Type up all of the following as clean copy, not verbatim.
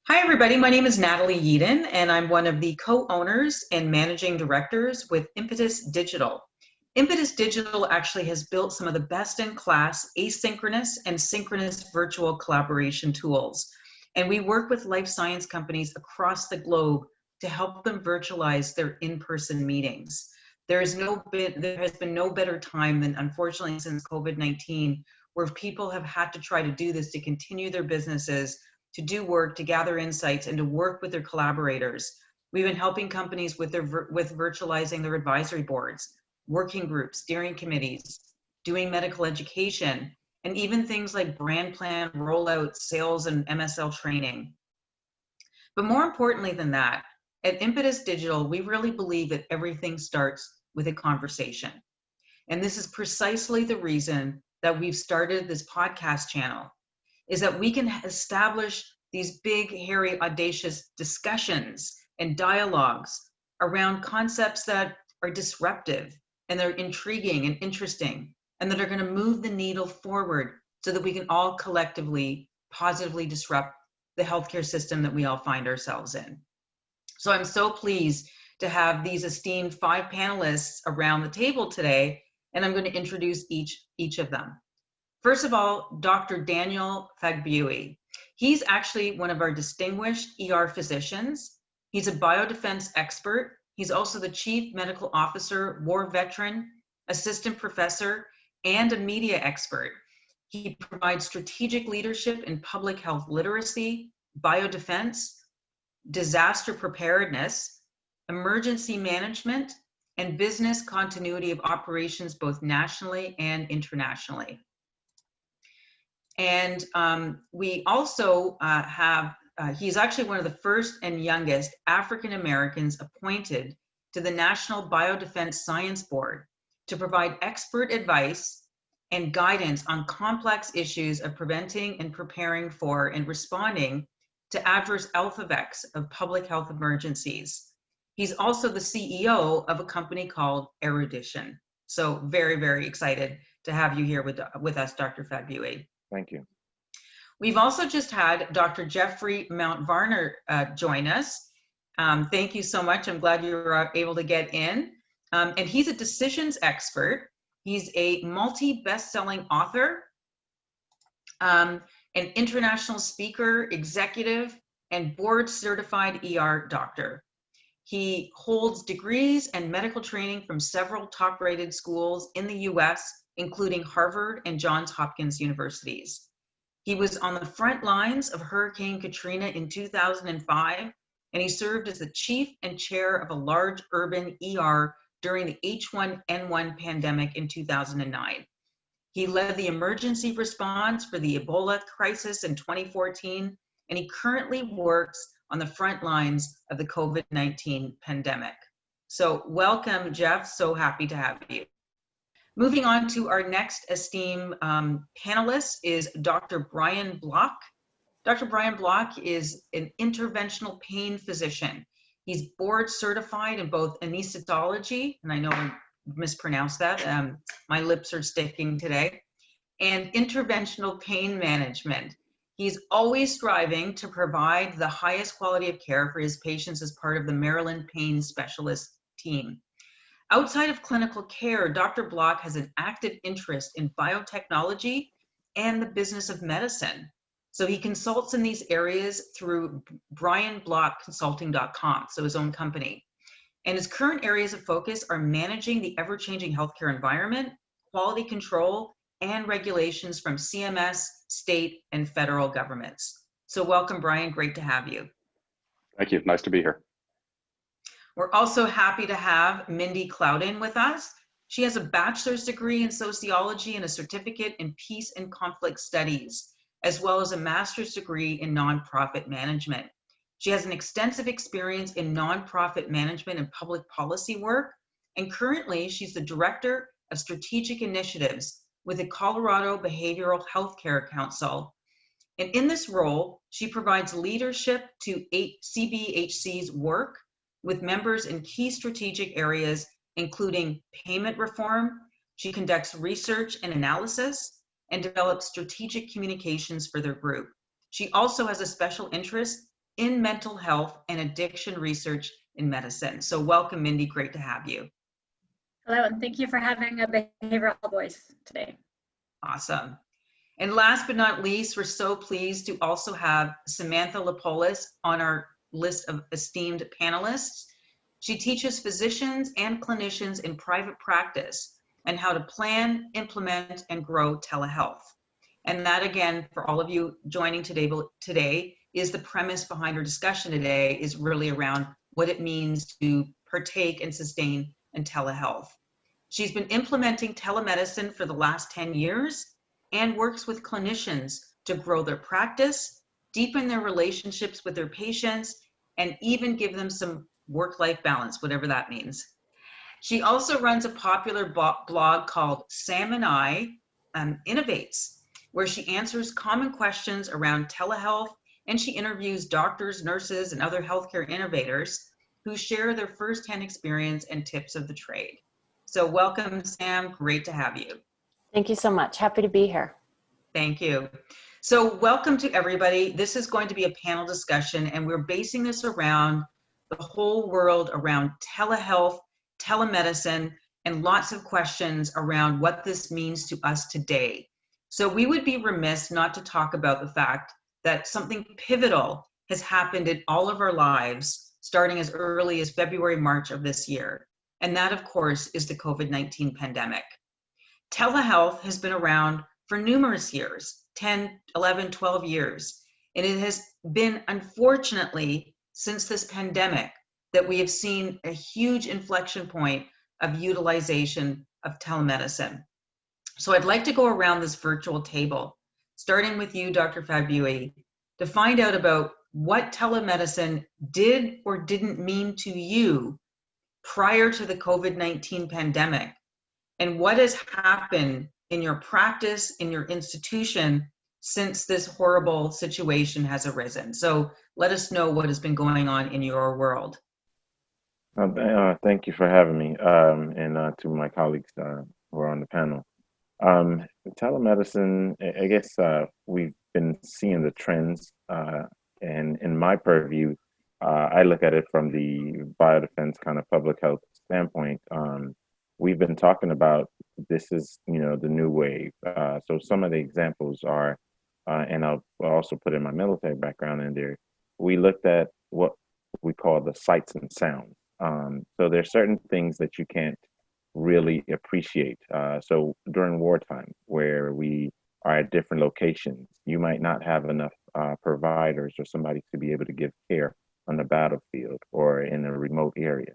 Hi, everybody. My name is Natalie Yeadon, and I'm one of the co-owners and managing directors with Impetus Digital. Impetus Digital actually has built some of the best-in-class asynchronous and synchronous virtual collaboration tools. And we work with life science companies across the globe to help them virtualize their in-person meetings. There has been no better time than, unfortunately, since COVID-19, where people have had to try to do this to continue their businesses, to do work, to gather insights, and to work with their collaborators. We've been helping companies with virtualizing their advisory boards, working groups, steering committees, doing medical education, and even things like brand plan, rollout, sales, and MSL training. But more importantly than that, at Impetus Digital, we really believe that everything starts with a conversation. And this is precisely the reason that we've started this podcast channel, is that we can establish these big, hairy, audacious discussions and dialogues around concepts that are disruptive and they're intriguing and interesting and that are going to move the needle forward so that we can all collectively positively disrupt the healthcare system that we all find ourselves in. So I'm so pleased to have these esteemed 5 panelists around the table today, and I'm going to introduce each of them. First of all, Dr. Daniel Fagbuyi. He's actually one of our distinguished ER physicians. He's a biodefense expert. He's also the chief medical officer, war veteran, assistant professor, and a media expert. He provides strategic leadership in public health literacy, biodefense, disaster preparedness, emergency management, and business continuity of operations both nationally and internationally. And we also he's actually one of the first and youngest African Americans appointed to the National Biodefense Science Board to provide expert advice and guidance on complex issues of preventing and preparing for and responding to adverse health effects of public health emergencies. He's also the CEO of a company called Erudition. So very, very excited to have you here with us, Dr. Fagbuyi. Thank you. We've also just had Dr. Geoffrey Mount Varner join us. Thank you so much. I'm glad you were able to get in. And he's a decisions expert. He's a multi-best-selling author, an international speaker, executive, and board-certified ER doctor. He holds degrees and medical training from several top-rated schools in the US, including Harvard and Johns Hopkins universities. He was on the front lines of Hurricane Katrina in 2005, and he served as the chief and chair of a large urban ER during the H1N1 pandemic in 2009. He led the emergency response for the Ebola crisis in 2014, and he currently works on the front lines of the COVID-19 pandemic. So welcome, Jeff. So happy to have you. Moving on to our next esteemed panelist is Dr. Brian Block. Dr. Brian Block is an interventional pain physician. He's board certified in both anesthesiology, and I know I mispronounced that, my lips are sticking today, and interventional pain management. He's always striving to provide the highest quality of care for his patients as part of the Maryland Pain Specialist team. Outside of clinical care, Dr. Block has an active interest in biotechnology and the business of medicine. So he consults in these areas through brianblockconsulting.com, so his own company. And his current areas of focus are managing the ever-changing healthcare environment, quality control, and regulations from CMS, state, and federal governments. So welcome, Brian. Great to have you. Thank you. Nice to be here. We're also happy to have Mindy Klowden with us. She has a bachelor's degree in sociology and a certificate in peace and conflict studies, as well as a master's degree in nonprofit management. She has an extensive experience in nonprofit management and public policy work, and currently she's the director of strategic initiatives with the Colorado Behavioral Healthcare Council. And in this role, she provides leadership to CBHC's work with members in key strategic areas, including payment reform. She conducts research and analysis and develops strategic communications for their group. She also has a special interest in mental health and addiction research in medicine. So welcome, Mindy, great to have you. Hello, and thank you for having a behavioral health voice today. Awesome. And last but not least, we're so pleased to also have Samantha Lippolis on our list of esteemed panelists. She teaches physicians and clinicians in private practice and how to plan, implement, and grow telehealth. And that, again, for all of you joining today is the premise behind our discussion today, is really around what it means to partake and sustain in telehealth. She's been implementing telemedicine for the last 10 years and works with clinicians to grow their practice, deepen their relationships with their patients, and even give them some work-life balance, whatever that means. She also runs a popular blog called Sam and I Innovates, where she answers common questions around telehealth, and she interviews doctors, nurses, and other healthcare innovators who share their firsthand experience and tips of the trade. So welcome, Sam. Great to have you. Thank you so much. Happy to be here. Thank you. So welcome to everybody. This is going to be a panel discussion, and we're basing this around the whole world around telehealth, telemedicine, and lots of questions around what this means to us today. So we would be remiss not to talk about the fact that something pivotal has happened in all of our lives, starting as early as February, March of this year. And that, of course, is the COVID-19 pandemic. Telehealth has been around for numerous years, 10, 11, 12 years. And it has been, unfortunately, since this pandemic, that we have seen a huge inflection point of utilization of telemedicine. So I'd like to go around this virtual table, starting with you, Dr. Fagbuyi, to find out about what telemedicine did or didn't mean to you prior to the COVID-19 pandemic, and what has happened in your practice, in your institution, since this horrible situation has arisen. So let us know what has been going on in your world. Thank you for having me, and to my colleagues who are on the panel. Telemedicine, I guess we've been seeing the trends, and in my purview, I look at it from the biodefense kind of public health standpoint. We've been talking about this is, the new wave. So some of the examples are, and I'll also put in my military background in there, we looked at what we call the sights and sounds. So there's certain things that you can't really appreciate. So during wartime, where we are at different locations, you might not have enough providers or somebody to be able to give care on the battlefield or in a remote area.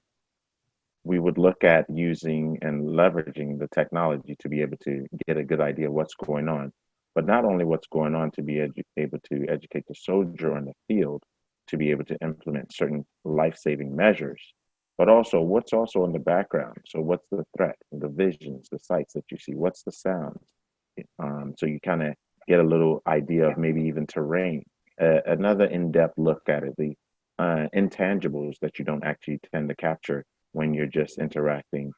We would look at using and leveraging the technology to be able to get a good idea of what's going on, but not only what's going on, to be able to educate the soldier on the field, to be able to implement certain life-saving measures, but also what's also in the background. So what's the threat, the visions, the sights that you see, what's the sounds? So you kind of get a little idea of maybe even terrain. Another in-depth look at it, the intangibles that you don't actually tend to capture when you're just interacting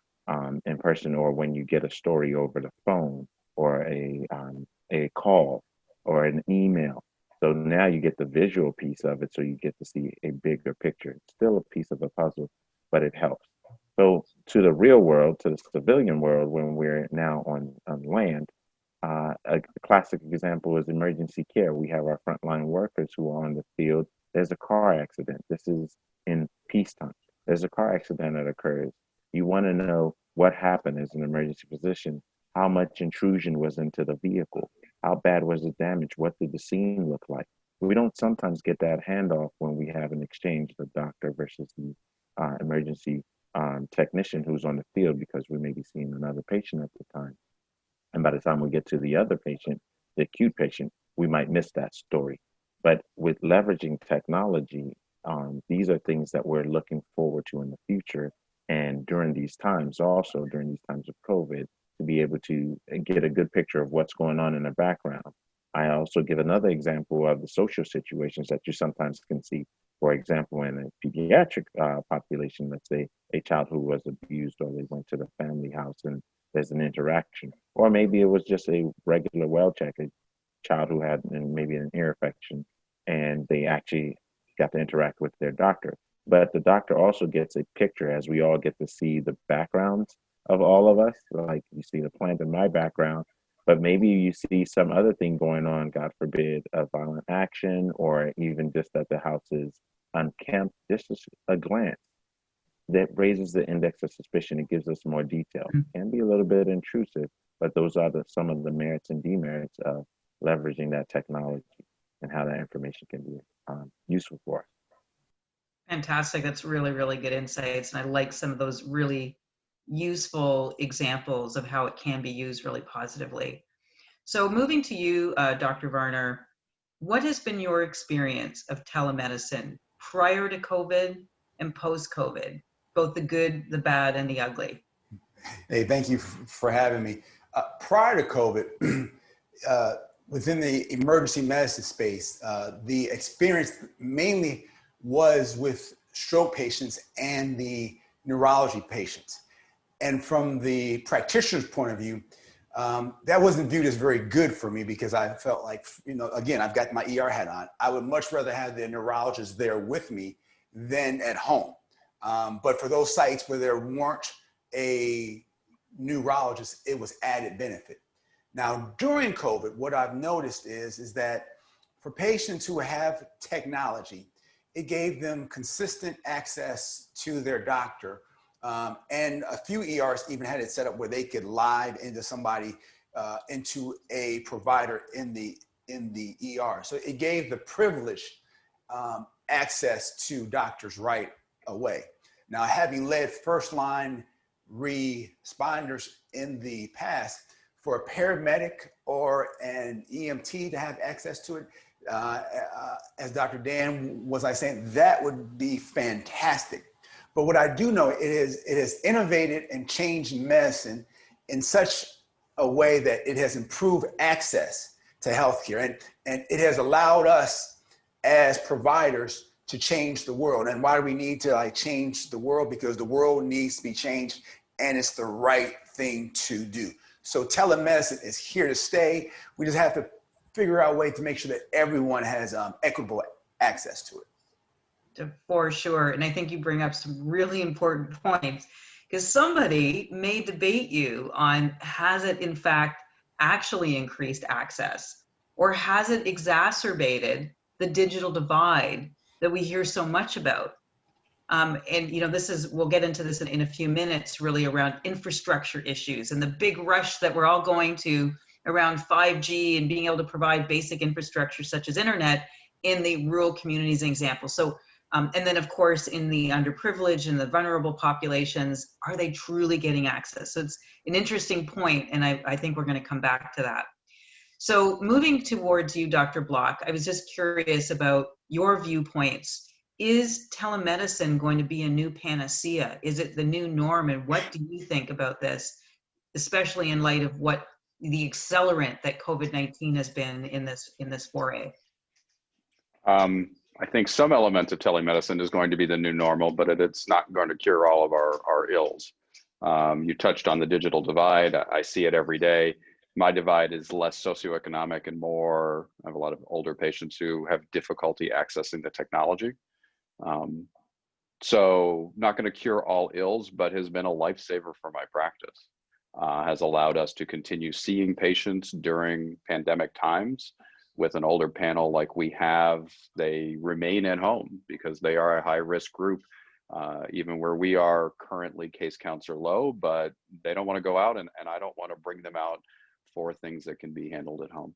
in person, or when you get a story over the phone or a call or an email. So now you get the visual piece of it, so you get to see a bigger picture. It's still a piece of a puzzle, but it helps. So to the real world, to the civilian world, when we're now on land, a classic example is emergency care. We have our frontline workers who are on the field. There's a car accident. This is in peacetime. There's a car accident that occurs. You want to know what happened as an emergency physician. How much intrusion was into the vehicle? How bad was the damage? What did the scene look like? We don't sometimes get that handoff when we have an exchange, the doctor versus the emergency technician who's on the field, because we may be seeing another patient at the time. And by the time we get to the other patient, the acute patient, we might miss that story. But with leveraging technology, these are things that we're looking forward to in the future. And during these times, also during these times of COVID, to be able to get a good picture of what's going on in the background. I also give another example of the social situations that you sometimes can see. For example, in a pediatric population, let's say a child who was abused, or they went to the family house and there's an interaction. Or maybe it was just a regular well check, a child who had maybe an ear infection, and they actually got to interact with their doctor. But the doctor also gets a picture, as we all get to see the backgrounds of all of us. Like you see the plant in my background, but maybe you see some other thing going on, God forbid, a violent action, or even just that the house is unkempt. Just a glance that raises the index of suspicion. It gives us more detail. It can be a little bit intrusive, but those are some of the merits and demerits of leveraging that technology and how that information can be useful for us. Fantastic. That's really, really good insights. And I like some of those really useful examples of how it can be used really positively. So moving to you, Dr. Varner, what has been your experience of telemedicine prior to COVID and post-COVID, both the good, the bad, and the ugly? Hey, thank you for having me. Prior to COVID, within the emergency medicine space, the experience mainly was with stroke patients and the neurology patients. And from the practitioner's point of view, that wasn't viewed as very good for me because I felt like, again, I've got my ER hat on. I would much rather have the neurologist there with me than at home. But for those sites where there weren't a neurologist, it was added benefit. Now, during COVID, what I've noticed is that for patients who have technology, it gave them consistent access to their doctor. And a few ERs even had it set up where they could live into somebody, into a provider in the ER. So it gave the privileged access to doctors right away. Now, having led first line responders in the past, for a paramedic or an EMT to have access to it, as Dr. Dan was saying, that would be fantastic. But what I do know, it has innovated and changed medicine in such a way that it has improved access to healthcare, and it has allowed us as providers to change the world. And why do we need to change the world? Because the world needs to be changed, and it's the right thing to do. So telemedicine is here to stay. We just have to figure out a way to make sure that everyone has equitable access to it. For sure. And I think you bring up some really important points, because somebody may debate you on, has it in fact actually increased access, or has it exacerbated the digital divide that we hear so much about? And we'll get into this in a few minutes, really around infrastructure issues and the big rush that we're all going to around 5G and being able to provide basic infrastructure such as internet in the rural communities example. So, and then of course in the underprivileged and the vulnerable populations, are they truly getting access? So it's an interesting point, and I think we're going to come back to that. So moving towards you, Dr. Block, I was just curious about your viewpoints. Is telemedicine going to be a new panacea? Is it the new norm? And what do you think about this, especially in light of what the accelerant that COVID-19 has been in this foray? I think some element of telemedicine is going to be the new normal, but it's not going to cure all of our ills. You touched on the digital divide. I see it every day. My divide is less socioeconomic and more, I have a lot of older patients who have difficulty accessing the technology. So not going to cure all ills, but has been a lifesaver for my practice. Has allowed us to continue seeing patients during pandemic times. With an older panel like we have, they remain at home because they are a high-risk group, even where we are currently case counts are low, but they don't want to go out, and I don't want to bring them out for things that can be handled at home.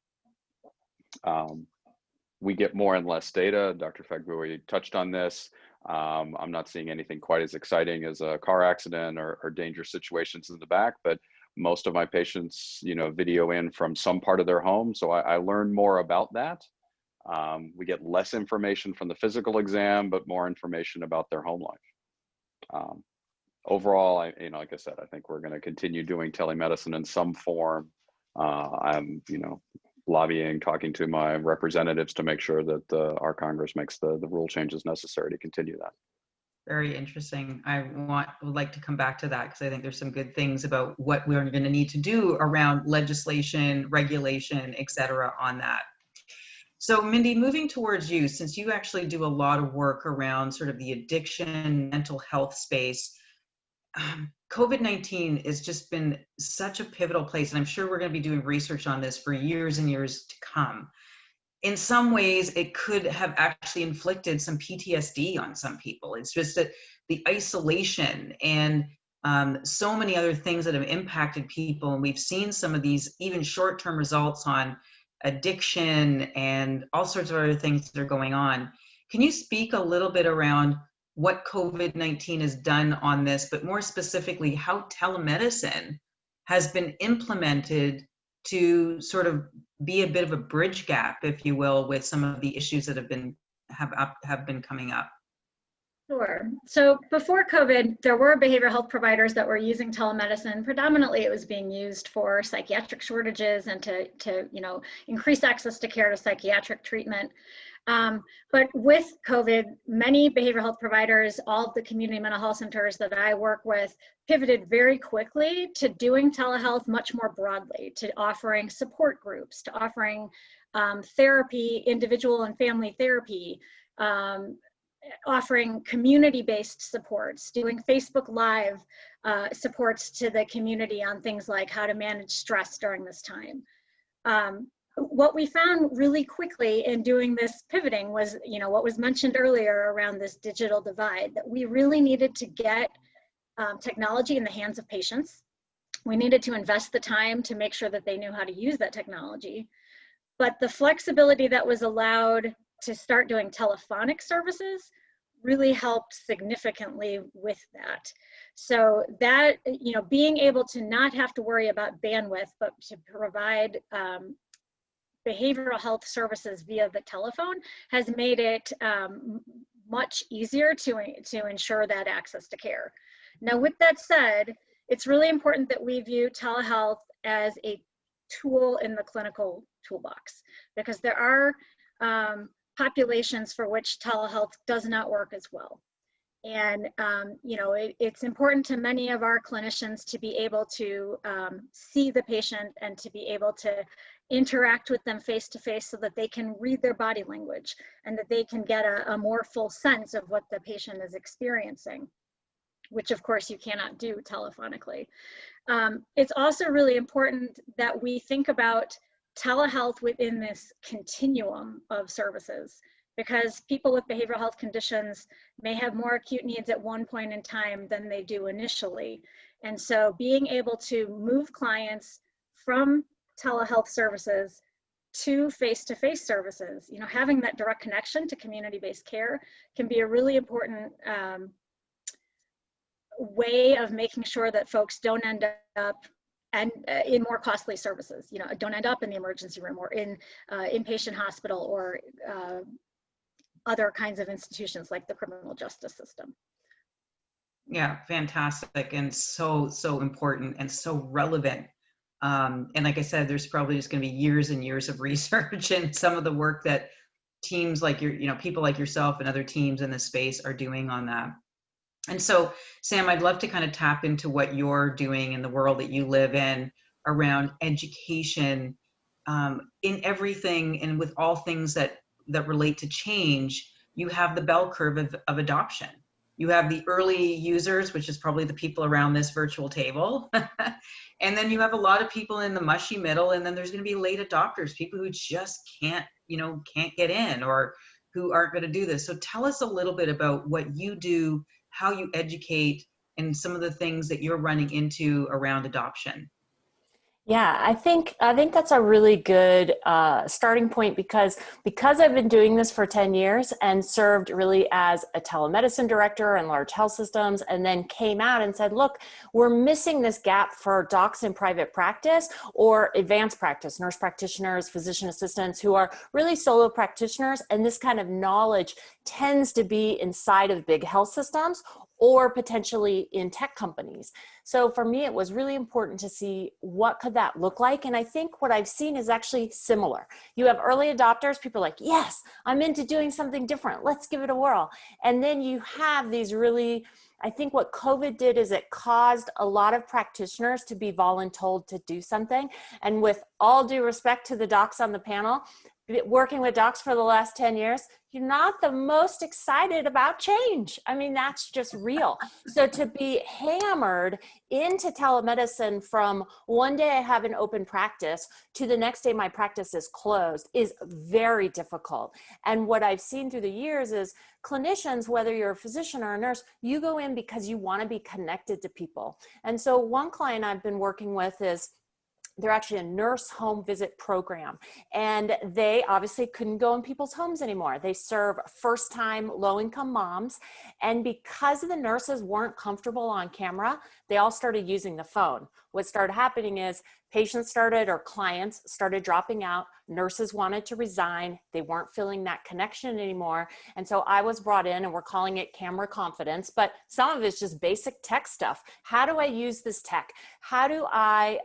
We get more and less data. Dr. Fagbuyi touched on this. I'm not seeing anything quite as exciting as a car accident or dangerous situations in the back, but most of my patients, video in from some part of their home. So I learn more about that. We get less information from the physical exam, but more information about their home life. Overall, like I said, I think we're going to continue doing telemedicine in some form. I'm, lobbying, talking to my representatives to make sure that our Congress makes the rule changes necessary to continue that. Very interesting. Would like to come back to that, because I think there's some good things about what we're going to need to do around legislation, regulation, et cetera, on that. So Mindy, moving towards you, since you actually do a lot of work around sort of the addiction, mental health space, COVID-19 has just been such a pivotal place, and I'm sure we're going to be doing research on this for years and years to come. In some ways, it could have actually inflicted some PTSD on some people. It's just that the isolation and so many other things that have impacted people, and we've seen some of these even short-term results on addiction and all sorts of other things that are going on. Can you speak a little bit around what COVID-19 has done on this, but more specifically, how telemedicine has been implemented to sort of be a bit of a bridge gap, if you will, with some of the issues that have been coming up? Sure. So before COVID, there were behavioral health providers that were using telemedicine. Predominantly, it was being used for psychiatric shortages and to increase access to care, to psychiatric treatment. But with COVID, many behavioral health providers, all of the community mental health centers that I work with, pivoted very quickly to doing telehealth much more broadly, to offering support groups, to offering therapy, individual and family therapy, offering community-based supports, doing Facebook Live supports to the community on things like how to manage stress during this time. What we found really quickly in doing this pivoting was, what was mentioned earlier around this digital divide, that we really needed to get technology in the hands of patients. We needed to invest the time to make sure that they knew how to use that technology. But the flexibility that was allowed to start doing telephonic services really helped significantly with that. So that, being able to not have to worry about bandwidth, but to provide behavioral health services via the telephone has made it much easier to ensure that access to care. Now, with that said, it's really important that we view telehealth as a tool in the clinical toolbox, because there are populations for which telehealth does not work as well. And it's important to many of our clinicians to be able to see the patient and to be able to interact with them face to face so that they can read their body language and that they can get a more full sense of what the patient is experiencing, which of course you cannot do telephonically. It's also really important that we think about telehealth within this continuum of services, because people with behavioral health conditions may have more acute needs at one point in time than they do initially. And so being able to move clients from telehealth services to face-to-face services, having that direct connection to community-based care can be a really important way of making sure that folks don't end up in more costly services, don't end up in the emergency room or in inpatient hospital or other kinds of institutions like the criminal justice system. Yeah, fantastic, and so important and so relevant. And like I said, there's probably just going to be years and years of research and some of the work that teams like people like yourself and other teams in this space are doing on that. And so, Sam, I'd love to kind of tap into what you're doing in the world that you live in around education in everything, and with all things that relate to change. You have the bell curve of adoption. You have the early users, which is probably the people around this virtual table. And then you have a lot of people in the mushy middle, and then there's going to be late adopters, people who just can't get in or who aren't going to do this. So tell us a little bit about what you do, how you educate, and some of the things that you're running into around adoption. Yeah, I think that's a really good starting point, because I've been doing this for 10 years and served really as a telemedicine director in large health systems, and then came out and said, look, we're missing this gap for docs in private practice or advanced practice, nurse practitioners, physician assistants who are really solo practitioners, and this kind of knowledge tends to be inside of big health systems or potentially in tech companies. So for me, it was really important to see what could that look like. And I think what I've seen is actually similar. You have early adopters, people are like, yes, I'm into doing something different. Let's give it a whirl. And then you have these really, I think what COVID did is it caused a lot of practitioners to be voluntold to do something. And with all due respect to the docs on the panel, working with docs for the last 10 years, you're not the most excited about change. I mean, that's just real. So to be hammered into telemedicine from one day I have an open practice to the next day my practice is closed is very difficult. And what I've seen through the years is clinicians, whether you're a physician or a nurse, you go in because you want to be connected to people. And so one client I've been working with is, they're actually a nurse home visit program, and they obviously couldn't go in people's homes anymore. They serve first-time low-income moms, and because the nurses weren't comfortable on camera, they all started using the phone. What started happening is patients started, or clients started dropping out. Nurses wanted to resign. They weren't feeling that connection anymore. And so I was brought in, and we're calling it camera confidence, but some of it's just basic tech stuff. How do I use this tech? How do I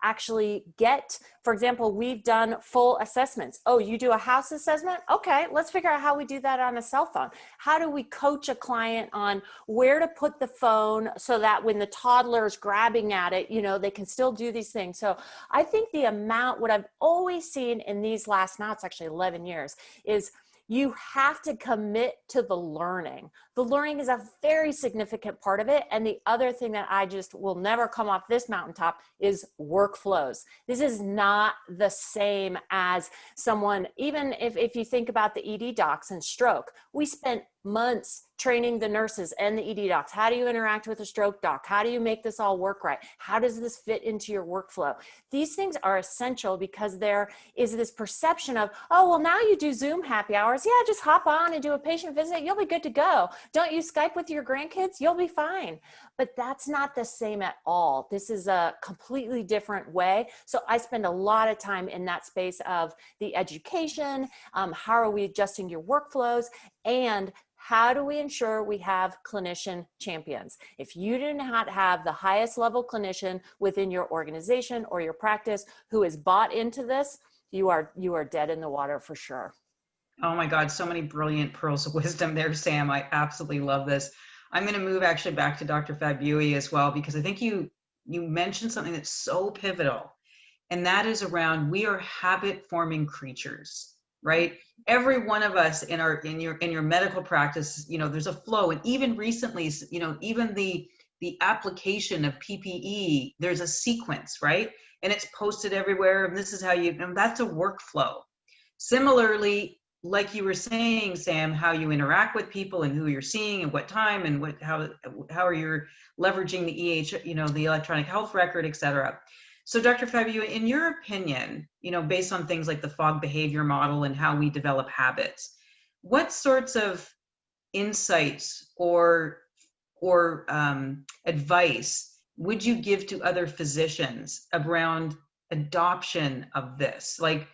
actually get, for example, we've done full assessments. Oh, you do a house assessment? Okay, let's figure out how we do that on a cell phone. How do we coach a client on where to put the phone so that when the toddler is grabbing at it, you know, they can still do these things. So I think the amount, what I've always seen in these last, now it's actually 11 years, is you have to commit to the learning. The learning is a very significant part of it. And the other thing that I just will never come off this mountaintop is workflows. This is not the same as someone, even if you think about the ED docs and stroke, we spent months training the nurses and the ED docs. How do you interact with a stroke doc? How do you make this all work right? How does this fit into your workflow? These things are essential because there is this perception of, oh, well, now you do Zoom happy hours. Yeah, just hop on and do a patient visit. You'll be good to go. Don't you Skype with your grandkids? You'll be fine. But that's not the same at all. This is a completely different way. So I spend a lot of time in that space of the education. How are we adjusting your workflows? And how do we ensure we have clinician champions? If you do not have the highest level clinician within your organization or your practice who is bought into this, you are dead in the water for sure. Oh my God, so many brilliant pearls of wisdom there, Sam. I absolutely love this. I'm going to move actually back to Dr. Fagbuyi as well, because I think you mentioned something that's so pivotal, and that is around, we are habit forming creatures, right? Every one of us in your medical practice, you know, there's a flow. And even recently, you know, even the application of PPE, there's a sequence, right? And it's posted everywhere. And this is how and that's a workflow. Similarly, like you were saying, Sam, how you interact with people and who you're seeing and what time and how are you leveraging the you know, the electronic health record, et cetera. So Dr. Fagbuyi, in your opinion, you know, based on things like the FOG behavior model and how we develop habits, what sorts of insights or advice would you give to other physicians around adoption of this? Like,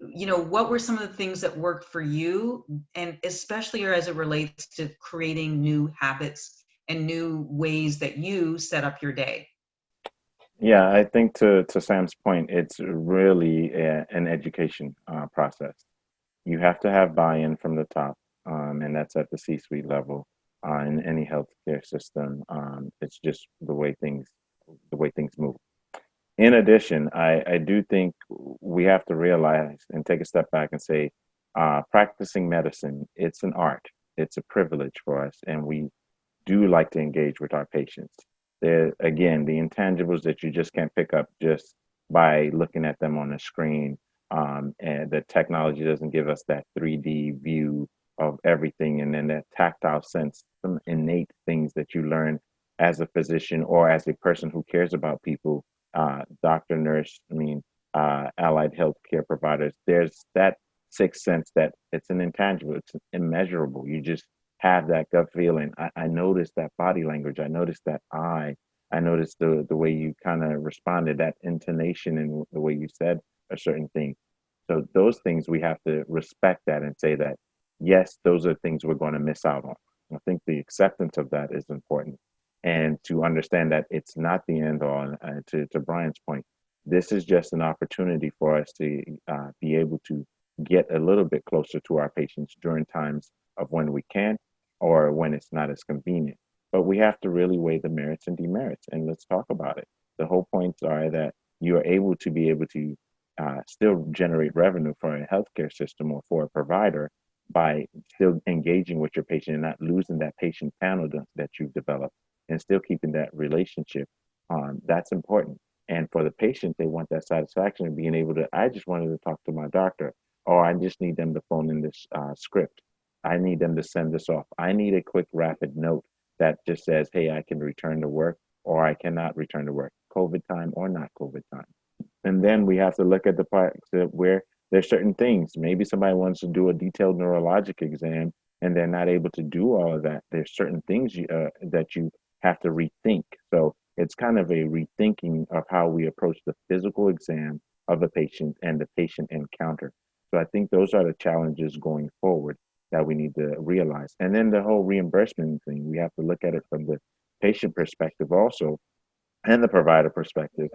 you know, what were some of the things that worked for you, and especially as it relates to creating new habits and new ways that you set up your day? Yeah, I think to Sam's point, it's really an education process. You have to have buy-in from the top, and that's at the C-suite level in any healthcare system. It's just the way things move. In addition, I do think we have to realize and take a step back and say, practicing medicine, it's an art. It's a privilege for us, and we do like to engage with our patients. There, again, the intangibles that you just can't pick up just by looking at them on a screen, and the technology doesn't give us that 3D view of everything, and then that tactile sense, some innate things that you learn as a physician or as a person who cares about people, doctor, nurse, allied healthcare providers. There's that sixth sense that it's an intangible, it's immeasurable. You just have that gut feeling. I noticed that body language. I noticed that eye. I noticed the way you kind of responded, that intonation and the way you said a certain thing. So those things, we have to respect that and say that, yes, those are things we're going to miss out on. I think the acceptance of that is important. And to understand that it's not the end all. To Brian's point, this is just an opportunity for us to be able to get a little bit closer to our patients during times of when we can't or when it's not as convenient. But we have to really weigh the merits and demerits, and let's talk about it. The whole points are that you are able to still generate revenue for a healthcare system or for a provider by still engaging with your patient and not losing that patient panel that you've developed, and still keeping that relationship. That's important. And for the patient, they want that satisfaction of being able to, I just wanted to talk to my doctor, or I just need them to phone in this script. I need them to send this off. I need a quick, rapid note that just says, hey, I can return to work or I cannot return to work, COVID time or not COVID time. And then we have to look at the part where there's certain things. Maybe somebody wants to do a detailed neurologic exam and they're not able to do all of that. There's certain things that you have to rethink. So it's kind of a rethinking of how we approach the physical exam of the patient and the patient encounter. So I think those are the challenges going forward that we need to realize. And then the whole reimbursement thing, we have to look at it from the patient perspective also, and the provider perspective,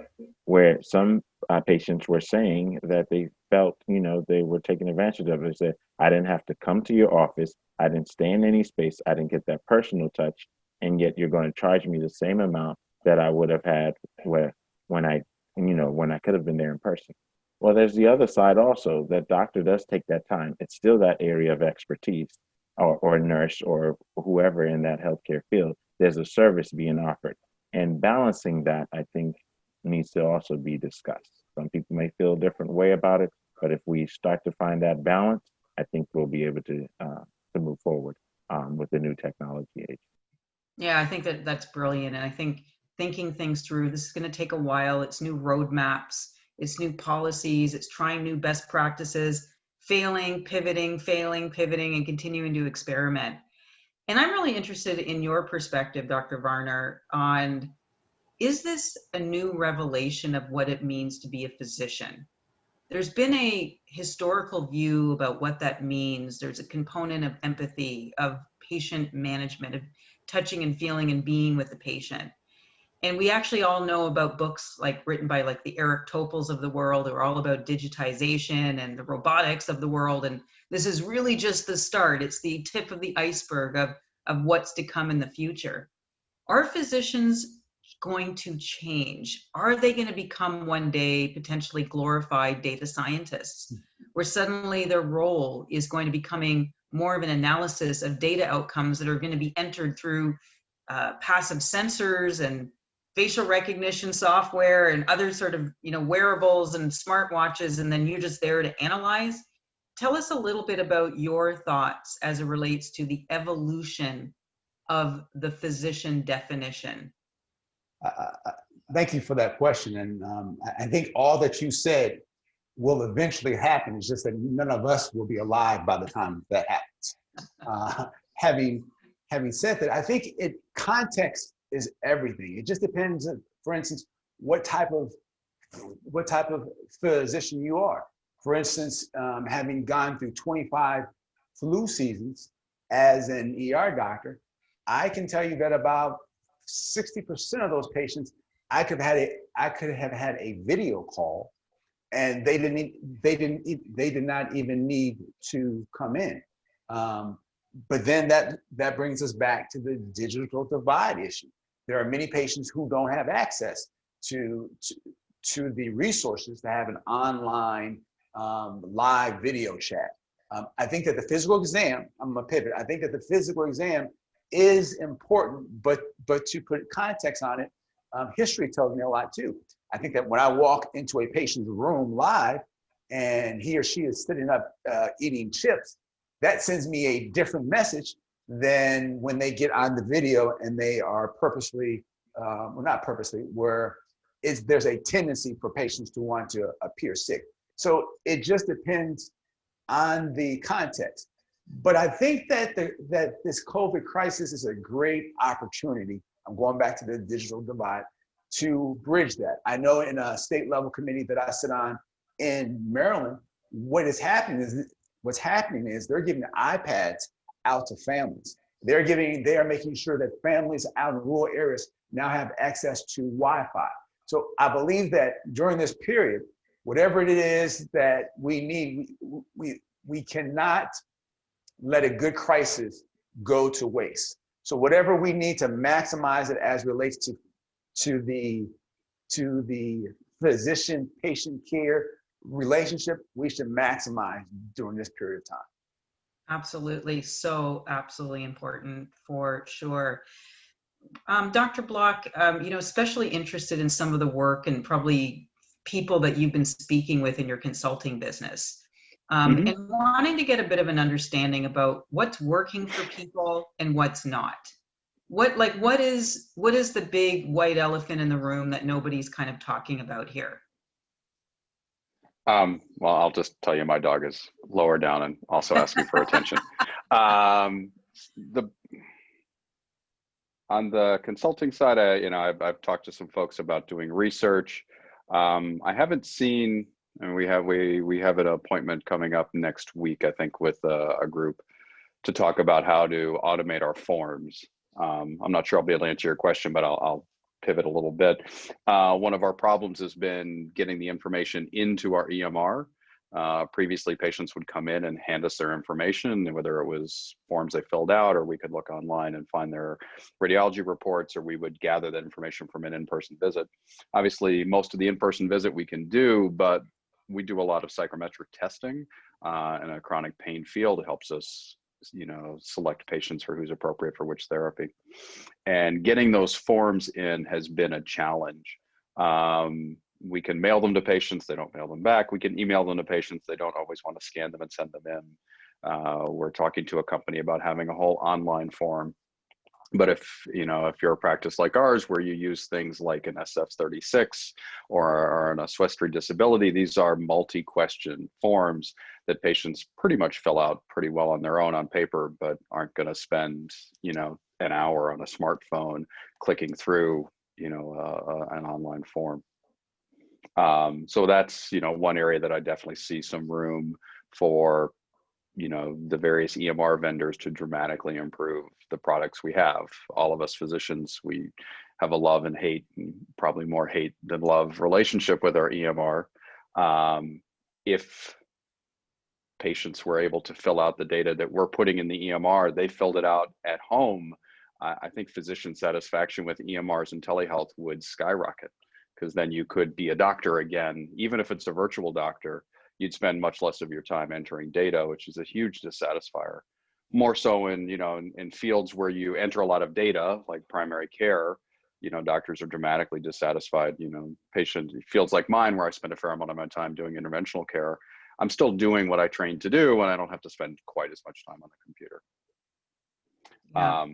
where some patients were saying that they felt, they were taking advantage of it. They said, I didn't have to come to your office. I didn't stay in any space. I didn't get that personal touch. And yet you're going to charge me the same amount that I would have had when I could have been there in person. Well, there's the other side also, that doctor does take that time. It's still that area of expertise, or nurse or whoever in that healthcare field. There's a service being offered. And balancing that, I think, needs to also be discussed. Some people may feel a different way about it, but if we start to find that balance, I think we'll be able to move forward with the new technology age. Yeah, I think that's brilliant. And I think thinking things through, this is going to take a while. It's new roadmaps, it's new policies, it's trying new best practices, failing, pivoting, and continuing to experiment. And I'm really interested in your perspective, Dr. Varner, on, is this a new revelation of what it means to be a physician? There's been a historical view about what that means. There's a component of empathy, of patient management, of touching and feeling and being with the patient. And we actually all know about books written by the Eric Topels of the world, who are all about digitization and the robotics of the world. And this is really just the start. It's the tip of the iceberg of what's to come in the future. Are physicians going to change? Are they going to become one day potentially glorified data scientists, where suddenly their role is going to becoming more of an analysis of data outcomes that are going to be entered through passive sensors and facial recognition software and other sort of wearables and smartwatches, and then you're just there to analyze? Tell us a little bit about your thoughts as it relates to the evolution of the physician definition. Thank you for that question. And I think all that you said will eventually happen. It's just that none of us will be alive by the time that happens. Having said that, I think context is everything. It just depends, for instance, what type of physician you are. For instance, having gone through 25 flu seasons as an ER doctor, I can tell you that about 60% of those patients, I could have had a video call, and they did not even need to come in. But then that brings us back to the digital divide issue. There are many patients who don't have access to the resources to have an online live video chat. I think that the physical exam, I'm gonna pivot, I think that the physical exam is important, but to put context on it, history tells me a lot too. I think that when I walk into a patient's room live and he or she is sitting up eating chips, that sends me a different message than when they get on the video and they are purposely, well, not purposely, there's a tendency for patients to want to appear sick. So it just depends on the context. But I think that that this COVID crisis is a great opportunity. I'm going back to the digital divide to bridge that. I know in a state level committee that I sit on in Maryland, what's happening is they're giving iPads out to families. They are making sure that families out in rural areas now have access to Wi-Fi. So I believe that during this period, whatever it is that we need, we cannot let a good crisis go to waste. So whatever we need to maximize it as relates to the physician-patient care, relationship we should maximize during this period of time. Absolutely. So absolutely important for sure. Dr. Block, especially interested in some of the work and probably people that you've been speaking with in your consulting business, and wanting to get a bit of an understanding about what's working for people and what's not. What is the big white elephant in the room that nobody's kind of talking about here? Well, I'll just tell you, my dog is lower down and also asking for attention. On the consulting side, I've talked to some folks about doing research. I haven't seen, and we have an appointment coming up next week, I think, with a group to talk about how to automate our forms. I'm not sure I'll be able to answer your question, but I'll pivot a little bit. One of our problems has been getting the information into our EMR. Previously, patients would come in and hand us their information, whether it was forms they filled out, or we could look online and find their radiology reports, or we would gather that information from an in-person visit. Obviously, most of the in-person visit we can do, but we do a lot of psychometric testing in a chronic pain field. It helps us select patients for who's appropriate for which therapy. And getting those forms in has been a challenge. We can mail them to patients, they don't mail them back. We can email them to patients, they don't always want to scan them and send them in. We're talking to a company about having a whole online form. But if you're a practice like ours, where you use things like an SF-36 or an Oswestry disability, these are multi-question forms that patients pretty much fill out pretty well on their own on paper, but aren't going to spend, an hour on a smartphone clicking through, an online form. So that's, one area that I definitely see some room for, the various EMR vendors to dramatically improve the products we have. All of us physicians, we have a love and hate, and probably more hate than love, relationship with our EMR. If patients were able to fill out the data that we're putting in the EMR, they filled it out at home, I think physician satisfaction with EMRs and telehealth would skyrocket, because then you could be a doctor again, even if it's a virtual doctor. You'd spend much less of your time entering data, which is a huge dissatisfier. More so in fields where you enter a lot of data, like primary care, doctors are dramatically dissatisfied. Patient fields like mine, where I spend a fair amount of my time doing interventional care, I'm still doing what I trained to do, and I don't have to spend quite as much time on the computer. Yeah.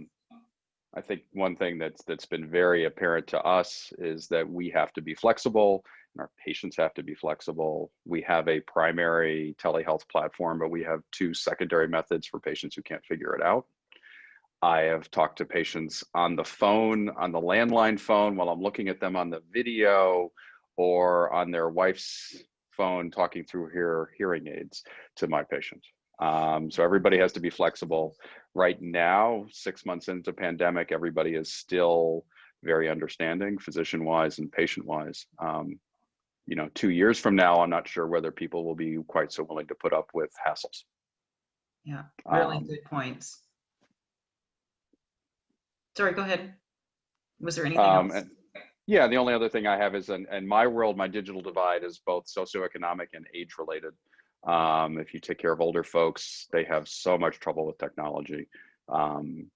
I think one thing that's been very apparent to us is that we have to be flexible, and our patients have to be flexible. We have a primary telehealth platform, but we have two secondary methods for patients who can't figure it out. I have talked to patients on the phone, on the landline phone, while I'm looking at them on the video, or on their wife's phone talking through her hearing aids to my patients. So everybody has to be flexible. Right now, 6 months into pandemic, everybody is still very understanding, physician-wise and patient-wise. 2 years from now, I'm not sure whether people will be quite so willing to put up with hassles. Yeah, really good points. Sorry, go ahead. Was there anything else? Yeah, the only other thing I have is, in my world, my digital divide is both socioeconomic and age-related. If you take care of older folks, they have so much trouble with technology.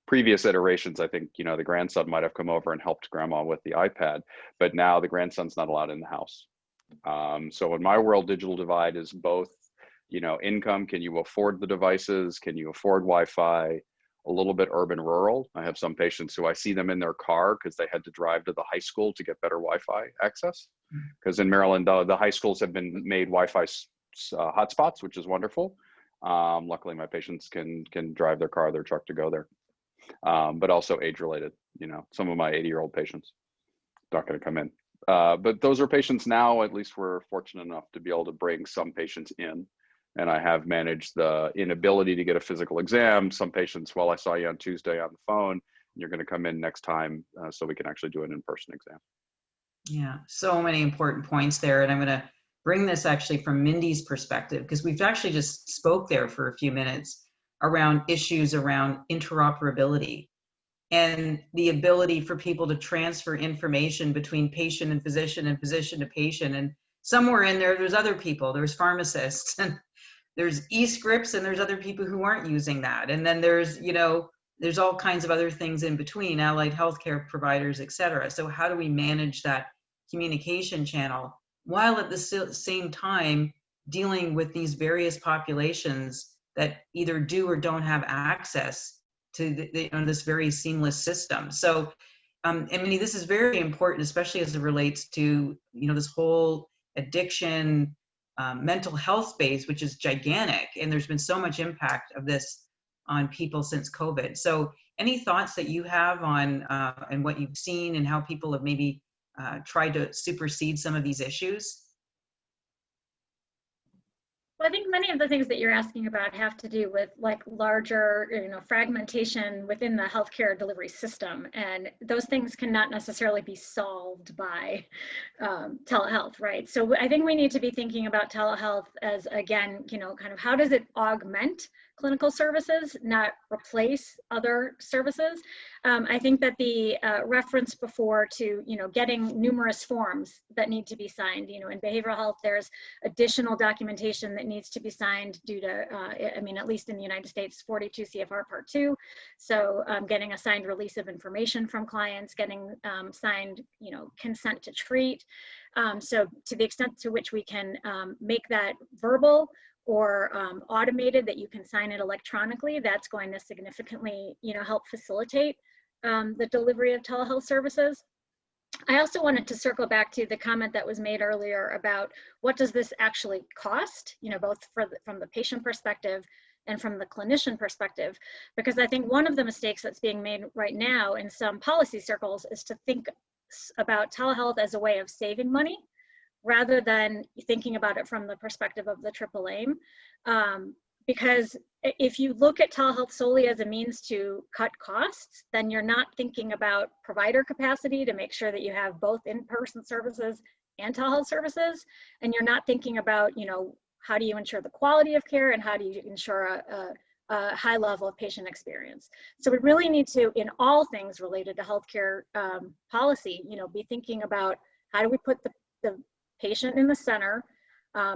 Previous iterations, I think, the grandson might have come over and helped grandma with the iPad, but now the grandson's not allowed in the house. So in my world, digital divide is both, income. Can you afford the devices? Can you afford Wi-Fi? A little bit urban rural. I have some patients who I see them in their car because they had to drive to the high school to get better Wi-Fi access. Because in Maryland, the high schools have been made Wi-Fi hotspots, which is wonderful. Luckily, my patients can drive their car, their truck to go there. But also age-related. Some of my 80-year-old patients not going to come in. But those are patients now. At least we're fortunate enough to be able to bring some patients in. And I have managed the inability to get a physical exam. Some patients, well, I saw you on Tuesday on the phone, and you're going to come in next time so we can actually do an in-person exam. Yeah, so many important points there. And I'm going to bring this actually from Mindy's perspective, because we've actually just spoke there for a few minutes around issues around interoperability and the ability for people to transfer information between patient and physician to patient. And somewhere in there, there's other people, there's pharmacists, and there's e-scripts, and there's other people who aren't using that. And then there's, you know, there's all kinds of other things in between, allied healthcare providers, et cetera. So how do we manage that communication channel while at the same time dealing with these various populations that either do or don't have access to you know, this very seamless system? So, I mean, this is very important, especially as it relates to, you know, this whole addiction, mental health space, which is gigantic, and there's been so much impact of this on people since COVID. So any thoughts that you have on and what you've seen and how people have maybe tried to supersede some of these issues? Well, I think many of the things that you're asking about have to do with like larger, you know, fragmentation within the healthcare delivery system. And those things cannot necessarily be solved by telehealth, right? So I think we need to be thinking about telehealth as, again, you know, kind of how does it augment clinical services, not replace other services. I think that the reference before to, you know, getting numerous forms that need to be signed, you know, in behavioral health, there's additional documentation that needs to be signed due to, I mean, at least in the United States, 42 CFR Part 2. So getting a signed release of information from clients, getting signed, you know, consent to treat. So to the extent to which we can make that verbal or automated, that you can sign it electronically, that's going to significantly, you know, help facilitate the delivery of telehealth services. I also wanted to circle back to the comment that was made earlier about what does this actually cost, you know, both from the patient perspective and from the clinician perspective, because I think one of the mistakes that's being made right now in some policy circles is to think about telehealth as a way of saving money, rather than thinking about it from the perspective of the triple aim. Because if you look at telehealth solely as a means to cut costs, then you're not thinking about provider capacity to make sure that you have both in-person services and telehealth services. And you're not thinking about, you know, how do you ensure the quality of care and how do you ensure a high level of patient experience. So we really need to, in all things related to healthcare policy, you know, be thinking about how do we put the patient in the center,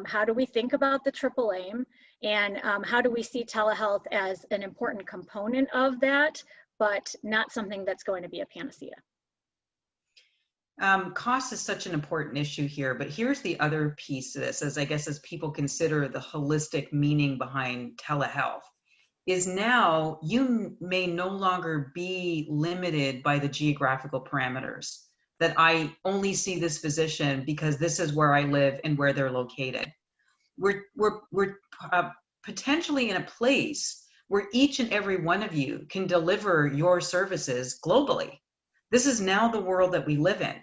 how do we think about the triple aim, and how do we see telehealth as an important component of that, but not something that's going to be a panacea. Cost is such an important issue here, but here's the other piece of this, as I guess as people consider the holistic meaning behind telehealth, is now you may no longer be limited by the geographical parameters, that I only see this physician because this is where I live and where they're located. We're potentially in a place where each and every one of you can deliver your services globally. This is now the world that we live in.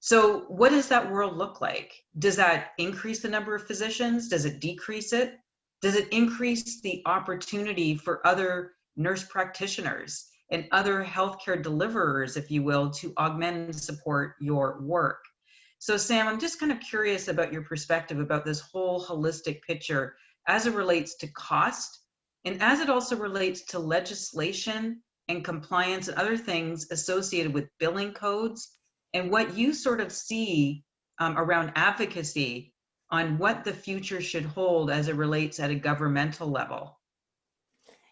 So what does that world look like? Does that increase the number of physicians? Does it decrease it? Does it increase the opportunity for other nurse practitioners and other healthcare deliverers, if you will, to augment and support your work? So Sam, I'm just kind of curious about your perspective about this whole holistic picture as it relates to cost and as it also relates to legislation and compliance and other things associated with billing codes, and what you sort of see around advocacy on what the future should hold as it relates at a governmental level.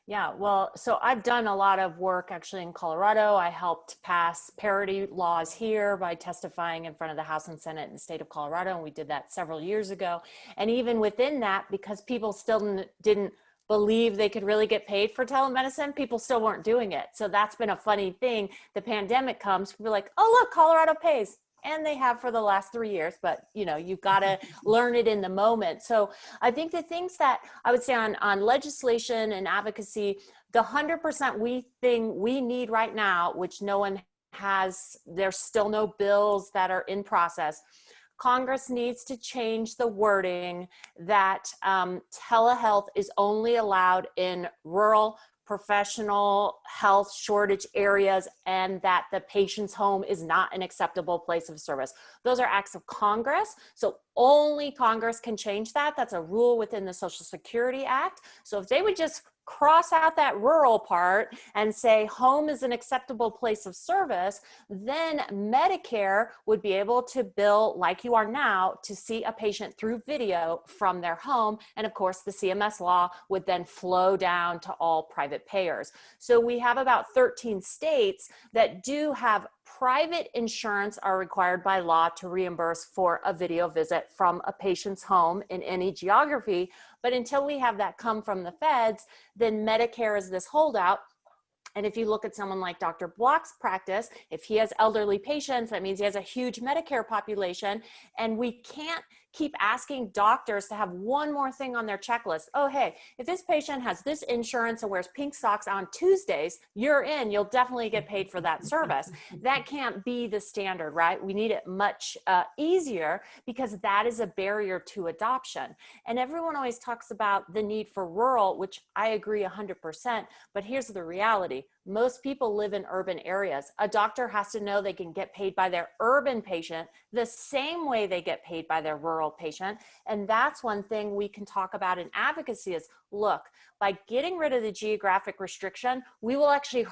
Yeah, well, so I've done a lot of work actually in Colorado. I helped pass parity laws here by testifying in front of the House and Senate in the state of Colorado, and we did that several years ago. And even within that, because people still didn't believe they could really get paid for telemedicine, people still weren't doing it. So that's been a funny thing. The pandemic comes, we're like, oh, look, Colorado pays. And they have for the last 3 years, but you know, you've got to learn it in the moment. So I think the things that I would say on legislation and advocacy, the 100% thing we need right now, which no one has, there's still no bills that are in process. Congress needs to change the wording that telehealth is only allowed in rural professional health shortage areas and that the patient's home is not an acceptable place of service. Those are acts of Congress. So only Congress can change that. That's a rule within the Social Security Act. So if they would just cross out that rural part and say home is an acceptable place of service, then Medicare would be able to bill like you are now to see a patient through video from their home. And of course, the CMS law would then flow down to all private payers. So we have about 13 states that do have private insurance are required by law to reimburse for a video visit from a patient's home in any geography. But until we have that come from the feds, then Medicare is this holdout. And if you look at someone like Dr. Block's practice, if he has elderly patients, that means he has a huge Medicare population. And we can't keep asking doctors to have one more thing on their checklist. Oh, hey, if this patient has this insurance and wears pink socks on Tuesdays, you're in, you'll definitely get paid for that service. That can't be the standard, right? We need it much easier because that is a barrier to adoption. And everyone always talks about the need for rural, which I agree 100%, but here's the reality. Most people live in urban areas. A doctor has to know they can get paid by their urban patient the same way they get paid by their rural patient. And that's one thing we can talk about in advocacy is, look, by getting rid of the geographic restriction, we will actually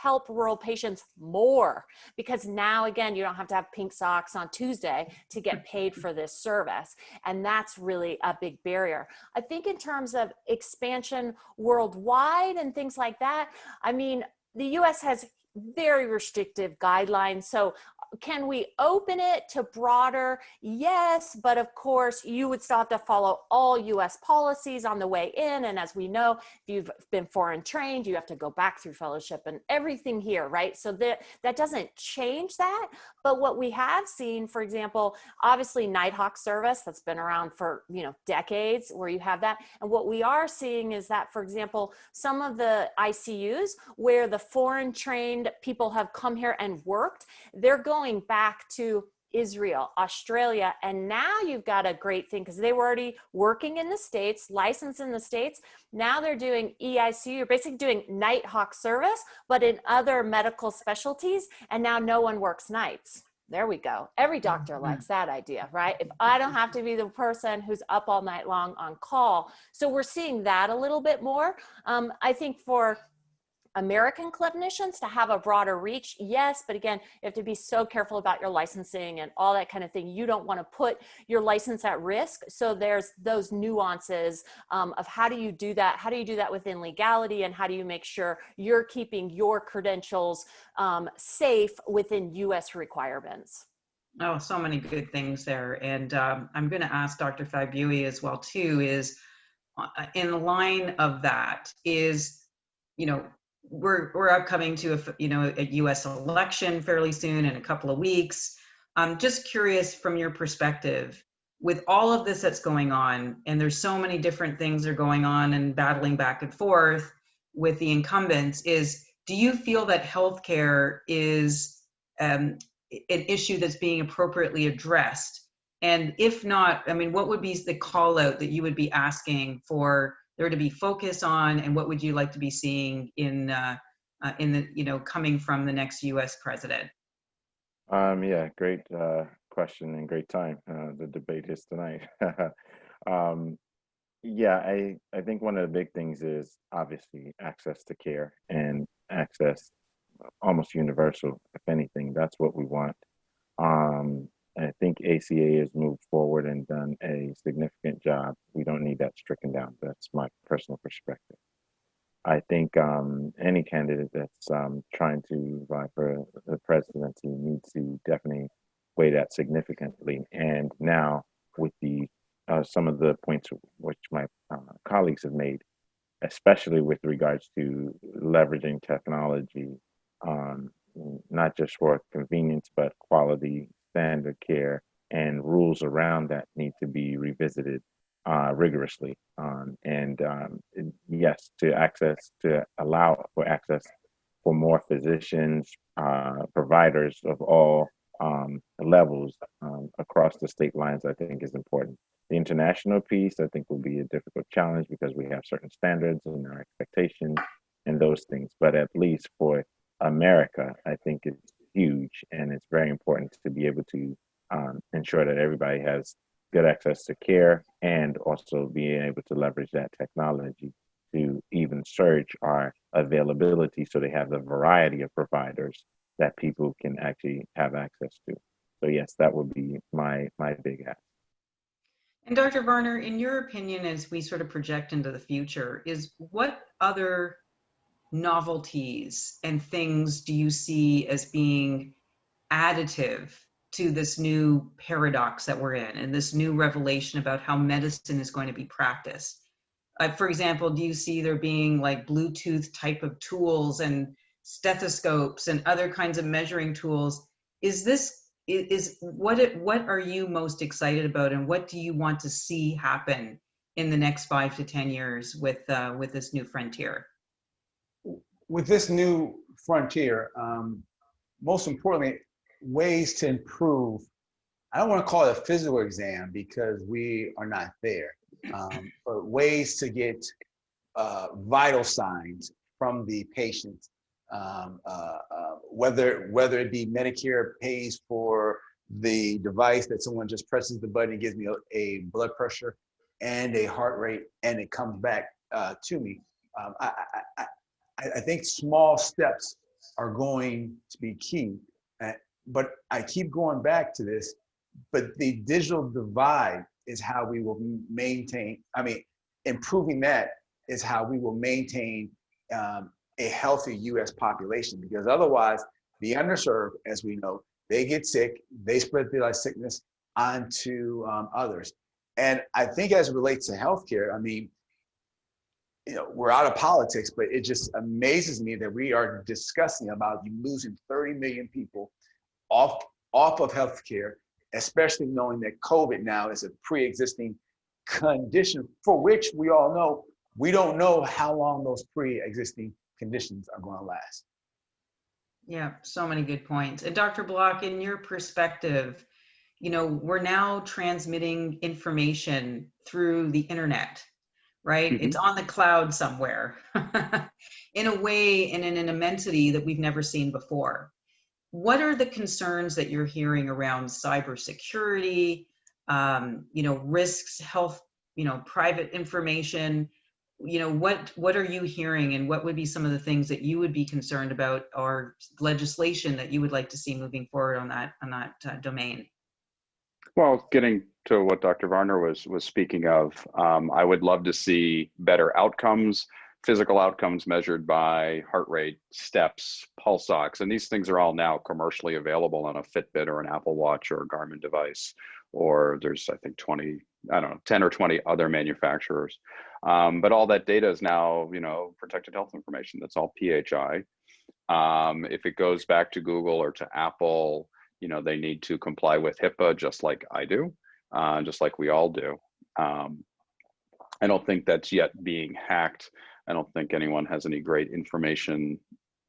help rural patients more because now, again, you don't have to have pink socks on Tuesday to get paid for this service. And that's really a big barrier. I think in terms of expansion worldwide and things like that, I mean, the US has very restrictive guidelines. So can we open it to broader? Yes, but of course you would still have to follow all US policies on the way in. And as we know, if you've been foreign trained, you have to go back through fellowship and everything here, right? So that doesn't change that. But what we have seen, for example, obviously Nighthawk service that's been around for, decades where you have that. And what we are seeing is that, for example, some of the ICUs where the foreign trained people have come here and worked, they're going back to Israel, Australia, and now you've got a great thing because they were already working in the States, licensed in the States. Now they're doing EICU, you're basically doing Nighthawk service, but in other medical specialties, and now no one works nights. There we go. Every doctor likes that idea, right? If I don't have to be the person who's up all night long on call. So we're seeing that a little bit more. I think for American clinicians to have a broader reach, yes, but again, you have to be so careful about your licensing and all that kind of thing. You don't want to put your license at risk. So there's those nuances of how do you do that? How do you do that within legality? And how do you make sure you're keeping your credentials safe within US requirements? Oh, so many good things there. And I'm going to ask Dr. Fagbuyi as well, too, is in line of that is, we're upcoming to a U.S. election fairly soon in a couple of weeks. I'm just curious from your perspective, with all of this that's going on, and there's so many different things that are going on and battling back and forth with the incumbents, do you feel that healthcare is an issue that's being appropriately addressed? And if not, what would be the call out that you would be asking for there to be focus on, and what would you like to be seeing in the coming from the next U.S. president? Yeah, great question and great time. The debate is tonight. Yeah, I think one of the big things is obviously access to care and access almost universal. If anything, that's what we want. I think ACA has moved forward and done a significant job. We don't need that stricken down. That's my personal perspective. I think any candidate that's trying to vie for the presidency needs to definitely weigh that significantly. And now with the some of the points which my colleagues have made, especially with regards to leveraging technology, not just for convenience, but quality, standard care, and rules around that need to be revisited rigorously. Yes, to allow for access for more physicians, providers of all levels across the state lines, I think is important. The international piece, I think, will be a difficult challenge because we have certain standards and our expectations. and those things. But at least for America, I think it's huge, and it's very important to be able to ensure that everybody has good access to care, and also being able to leverage that technology to even surge our availability so they have the variety of providers that people can actually have access to. So yes, that would be my big ask. And Dr. Varner, in your opinion, as we sort of project into the future, is what other novelties and things do you see as being additive to this new paradox that we're in and this new revelation about how medicine is going to be practiced? For example, do you see there being like Bluetooth type of tools and stethoscopes and other kinds of measuring tools? What are you most excited about, and what do you want to see happen in the next 5 to 10 years with this new frontier? With this new frontier, most importantly, ways to improve. I don't want to call it a physical exam because we are not there, but ways to get vital signs from the patient, whether it be Medicare pays for the device that someone just presses the button and gives me a blood pressure and a heart rate, and it comes back to me. I think small steps are going to be key, but I keep going back to this, but the digital divide is how we will maintain, improving that is how we will maintain a healthy US population, because otherwise the underserved, as we know, they get sick, they spread the sickness onto others. And I think as it relates to healthcare, we're out of politics, but it just amazes me that we are discussing about you losing 30 million people off of healthcare, especially knowing that COVID now is a pre-existing condition for which we all know, we don't know how long those pre-existing conditions are going to last. Yeah, so many good points. And Dr. Block, in your perspective, we're now transmitting information through the internet, right? Mm-hmm. It's on the cloud somewhere in a way and in an immensity that we've never seen before. What are the concerns that you're hearing around cybersecurity, risks, health, private information? What are you hearing, and what would be some of the things that you would be concerned about, or legislation that you would like to see moving forward on that domain? Well, getting to what Dr. Varner was speaking of, I would love to see better outcomes, physical outcomes measured by heart rate, steps, pulse ox, and these things are all now commercially available on a Fitbit or an Apple Watch or a Garmin device, or there's, I think, 10 or 20 other manufacturers. But all that data is now, protected health information. That's all PHI. If it goes back to Google or to Apple, they need to comply with HIPAA, just like I do, just like we all do. I don't think that's yet being hacked. I don't think anyone has any great information,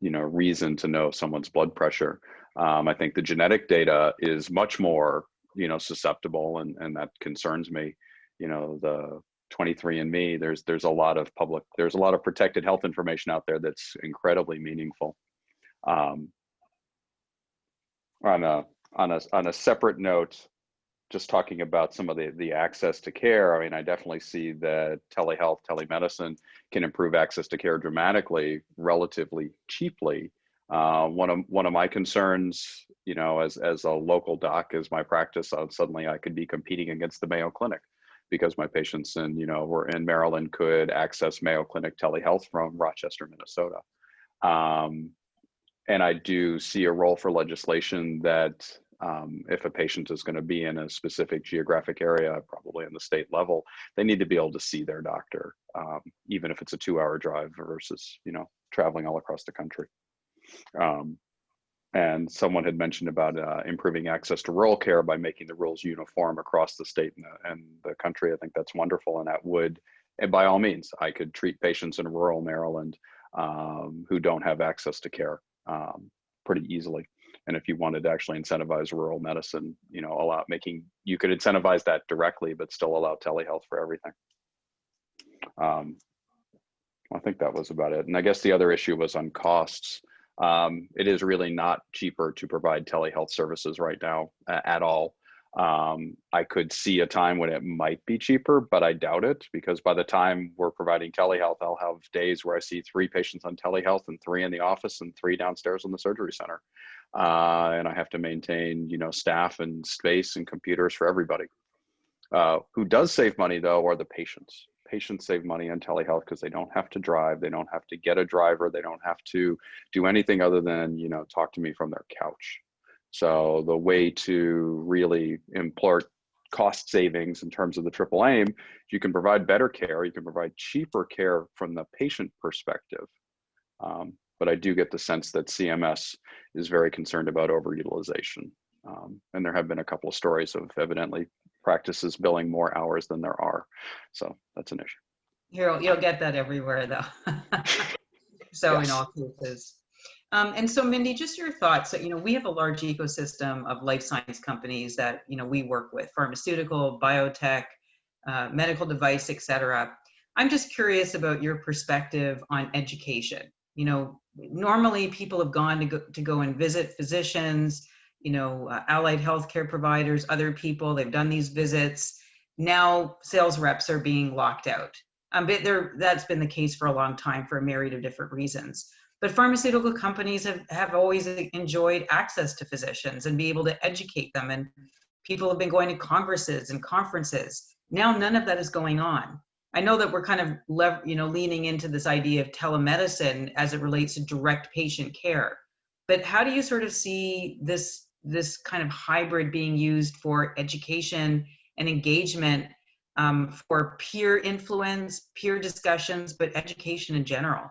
reason to know someone's blood pressure. I think the genetic data is much more, susceptible, and that concerns me. The 23andMe, there's a lot of protected health information out there that's incredibly meaningful. On a separate note, just talking about some of the access to care, I definitely see that telehealth, telemedicine can improve access to care dramatically, relatively cheaply. One of my concerns, as a local doc, is my practice. Suddenly I could be competing against the Mayo Clinic because my patients were in Maryland could access Mayo Clinic telehealth from Rochester, Minnesota. And I do see a role for legislation that if a patient is going to be in a specific geographic area, probably on the state level, they need to be able to see their doctor, even if it's a 2-hour drive versus, traveling all across the country. And someone had mentioned about improving access to rural care by making the rules uniform across the state and the country. I think that's wonderful, and that would, and by all means, I could treat patients in rural Maryland who don't have access to care pretty easily. And if you wanted to actually incentivize rural medicine, you could incentivize that directly, but still allow telehealth for everything. I think that was about it. And I guess the other issue was on costs. It is really not cheaper to provide telehealth services right now at all. I could see a time when it might be cheaper, but I doubt it, because by the time we're providing telehealth, I'll have days where I see 3 patients on telehealth and 3 in the office and 3 downstairs in the surgery center. And I have to maintain, staff and space and computers for everybody. Who does save money though are the patients. Patients save money on telehealth because they don't have to drive, they don't have to get a driver, they don't have to do anything other than, talk to me from their couch. So the way to really impart cost savings in terms of the triple aim, you can provide better care, you can provide cheaper care from the patient perspective. But I do get the sense that CMS is very concerned about overutilization. And there have been a couple of stories of evidently practices billing more hours than there are. So that's an issue. You'll get that everywhere though. So Yes. in all cases. And so Mindy, just your thoughts. So, we have a large ecosystem of life science companies that, we work with, pharmaceutical, biotech, medical device, et cetera. I'm just curious about your perspective on education. Normally people have gone to go and visit physicians, allied healthcare providers, other people, they've done these visits. Now sales reps are being locked out. That's been the case for a long time for a myriad of different reasons. But pharmaceutical companies have always enjoyed access to physicians and be able to educate them. And people have been going to congresses and conferences. Now none of that is going on. I know that we're kind of leaning into this idea of telemedicine as it relates to direct patient care. But how do you sort of see this kind of hybrid being used for education and engagement, for peer influence, peer discussions, but education in general?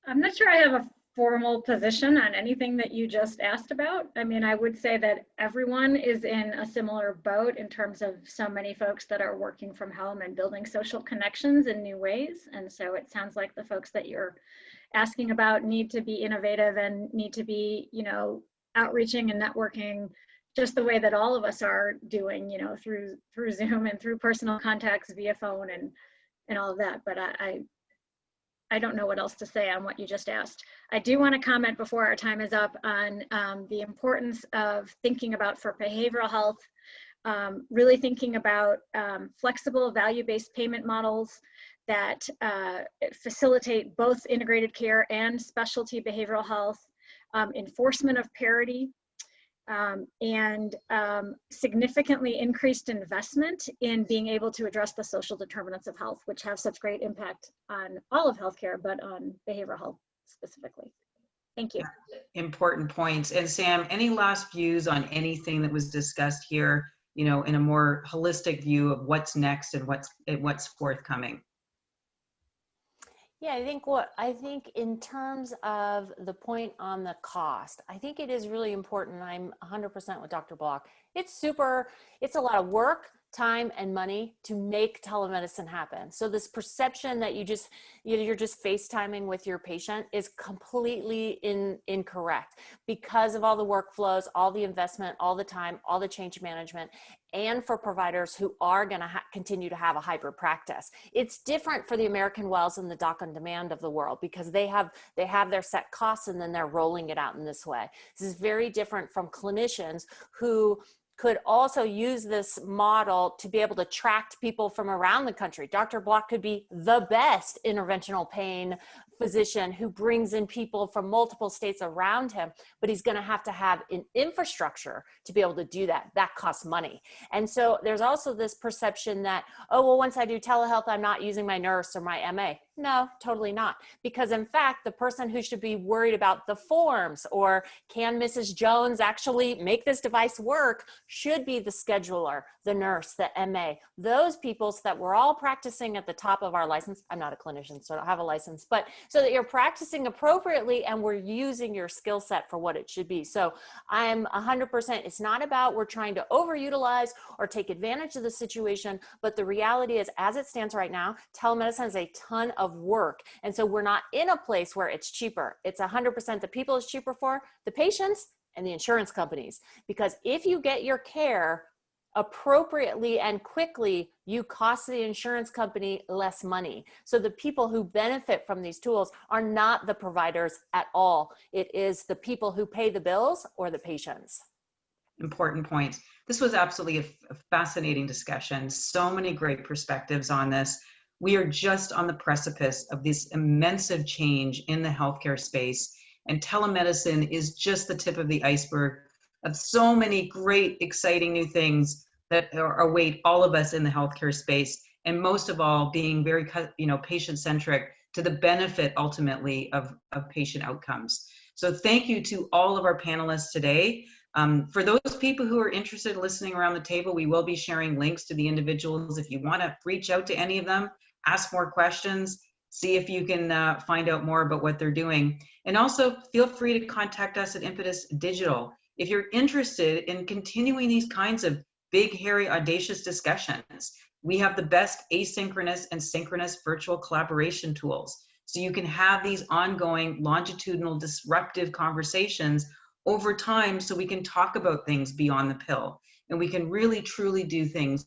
I'm not sure I have a formal position on anything that you just asked about. I mean, I would say that everyone is in a similar boat in terms of so many folks that are working from home and building social connections in new ways. And so it sounds like the folks that you're asking about need to be innovative and need to be, outreaching and networking just the way that all of us are doing, through Zoom and through personal contacts via phone and all of that. But I don't know what else to say on what you just asked. I do want to comment before our time is up on the importance of thinking about, for behavioral health, really thinking about flexible value-based payment models that facilitate both integrated care and specialty behavioral health, enforcement of parity, and significantly increased investment in being able to address the social determinants of health, which have such great impact on all of healthcare, but on behavioral health specifically. Thank you. Important points. And Sam, any last views on anything that was discussed here, in a more holistic view of what's next and what's forthcoming? Yeah, I think in terms of the point on the cost, I think it is really important. I'm 100% with Dr. Block. It's a lot of work, time, and money to make telemedicine happen. So this perception that you're just FaceTiming with your patient is completely incorrect because of all the workflows, all the investment, all the time, all the change management, and for providers who are going to continue to have a hybrid practice. It's different for the American Wells and the Doc on Demand of the world because they have their set costs and then they're rolling it out in this way. This is very different from clinicians who could also use this model to be able to track people from around the country. Dr. Block could be the best interventional pain physician who brings in people from multiple states around him, but he's going to have an infrastructure to be able to do that. That costs money. And so there's also this perception that, once I do telehealth, I'm not using my nurse or my MA. No, totally not. Because in fact, the person who should be worried about the forms or can Mrs. Jones actually make this device work should be the scheduler, the nurse, the MA, those people, so that we're all practicing at the top of our license. I'm not a clinician, so I don't have a license, but so that you're practicing appropriately and we're using your skill set for what it should be. So I'm 100%, it's not about we're trying to overutilize or take advantage of the situation, but the reality is, as it stands right now, telemedicine is a ton of work. And so we're not in a place where it's cheaper. It's 100% the people it's cheaper for, the patients and the insurance companies. Because if you get your care appropriately and quickly, you cost the insurance company less money. So the people who benefit from these tools are not the providers at all. It is the people who pay the bills or the patients. Important points. This was absolutely a fascinating discussion. So many great perspectives on this. We are just on the precipice of this immense change in the healthcare space, and telemedicine is just the tip of the iceberg of so many great, exciting new things that await all of us in the healthcare space, and most of all, being very, patient-centric to the benefit ultimately of patient outcomes. So thank you to all of our panelists today. For those people who are interested in listening around the table, we will be sharing links to the individuals. If you want to reach out to any of them, ask more questions, see if you can find out more about what they're doing. And also feel free to contact us at Impetus Digital. If you're interested in continuing these kinds of big, hairy, audacious discussions, we have the best asynchronous and synchronous virtual collaboration tools. So you can have these ongoing longitudinal disruptive conversations over time, so we can talk about things beyond the pill, and we can really truly do things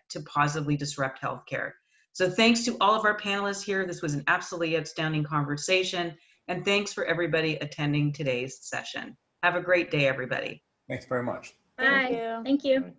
to positively disrupt healthcare. So thanks to all of our panelists here. This was an absolutely outstanding conversation, and thanks for everybody attending today's session. Have a great day, everybody. Thanks very much. Bye. Thank you.